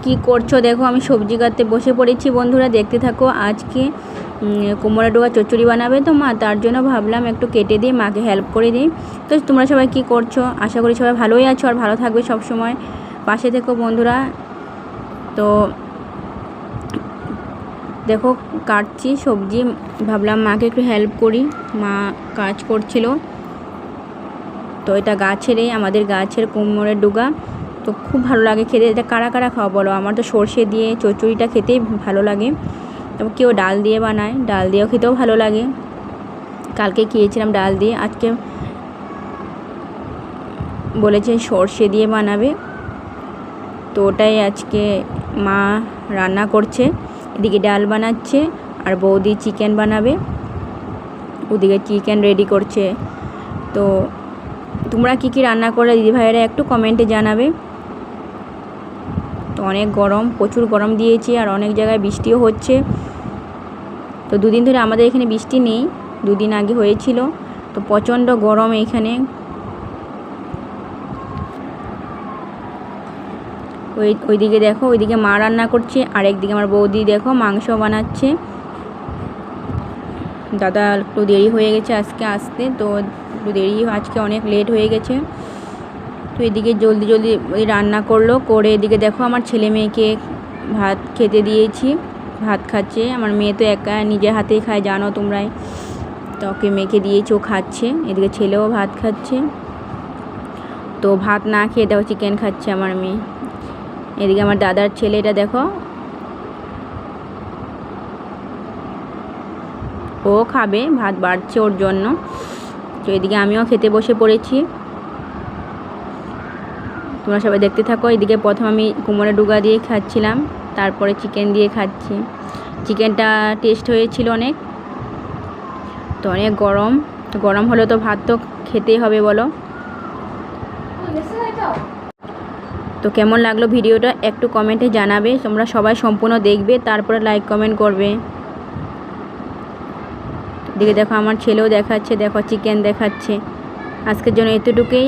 কি করছো দেখো, আমি সবজি কাটতে বসে পড়েছি বন্ধুরা, দেখতে থাকো। আজকে কুমড়া ডোকা চচ্চড়ি বানাবে তো মা, তার জন্য ভাবলাম একটু কেটে দিই, মাকে হেল্প করে দিই। তো তোমরা সবাই কি করছো? আশা করি সবাই ভালোই আছো আর ভালো থাকবে সব সময়, পাশে থেকো বন্ধুরা। তো দেখো কাটছি সবজি, ভাবলাম মাকে একটু হেল্প করি, মা কাজ করছিল। তো এটা গাছেরই, আমাদের গাছের কুমড়োর ডুগা। তো খুব ভালো লাগে খেতে। এটা কারা কারা খাওয়া বলো? আমার তো সর্ষে দিয়ে চচ্চড়িটা খেতেই ভালো লাগে। তারপর কেউ ডাল দিয়ে বানায়, ডাল দিয়েও খেতেও ভালো লাগে। কালকে খেয়েছিলাম ডাল দিয়ে, আজকে বলেছে সর্ষে দিয়ে বানাবে। তো ওটাই আজকে মা রান্না করছে। এদিকে ডাল বানাচ্ছে আর বৌদি চিকেন বানাবে, ওদিকে চিকেন রেডি করছে। তো তোমরা কি কি রান্না করলে দিদিভাইয়েরা একটু কমেন্টে জানাবে। তো অনেক গরম, প্রচুর গরম দিয়েছি আর অনেক জায়গায় বৃষ্টিও হচ্ছে। তো দুদিন ধরে আমাদের এখানে বৃষ্টি নেই, দুদিন আগে হয়েছিল। তো প্রচণ্ড গরম এইখানে। ওইদিকে দেখো, ওইদিকে মা রান্না করছে আর একদিকে আমার বৌদি দেখো মাংস বানাচ্ছে। দাদা একটু দেরি হয়ে গেছে আজকে আসতে, তো একটু দেরি, আজকে অনেক লেট হয়ে গেছে। তো এদিকে জলদি জলদি রান্না করলো, করে এদিকে দেখো আমার ছেলে মেয়েকে ভাত খেতে দিয়েছি, ভাত খাচ্ছে। আমার মেয়ে তো একা নিজের হাতেই খায়, জানো তোমরাই। তো ওকে মেখে দিয়েছি, ও খাচ্ছে। এদিকে ছেলেও ভাত খাচ্ছে। তো ভাত না খেয়ে দেখো চিকেন খাচ্ছে আমার মেয়ে। এদিকে আমার দাদার ছেলেটা দেখো, ও খাবে, ভাত বাড়ছে ওর জন্য। তো এদিকে আমিও খেতে বসে পড়েছি, তোমরা সবাই দেখতে থাকো। এদিকে প্রথম আমি কুমড়ো ডুগা দিয়ে খাচ্ছিলাম, তারপরে চিকেন দিয়ে খাচ্ছি। চিকেনটা টেস্ট হয়েছিল অনেক। তো অনেক গরম, তো গরম হলে তো ভাত তো খেতেই হবে বলো। তো কেমন লাগলো ভিডিওটা একটু কমেন্টে জানাবে। তোমরা সবাই সম্পূর্ণ দেখবে, তারপরে লাইক কমেন্ট করবে। এদিকে দেখো আমার ছেলেও দেখাচ্ছে, দেখো চিকেন দেখাচ্ছে। আজকের জন্য এতটুকুই।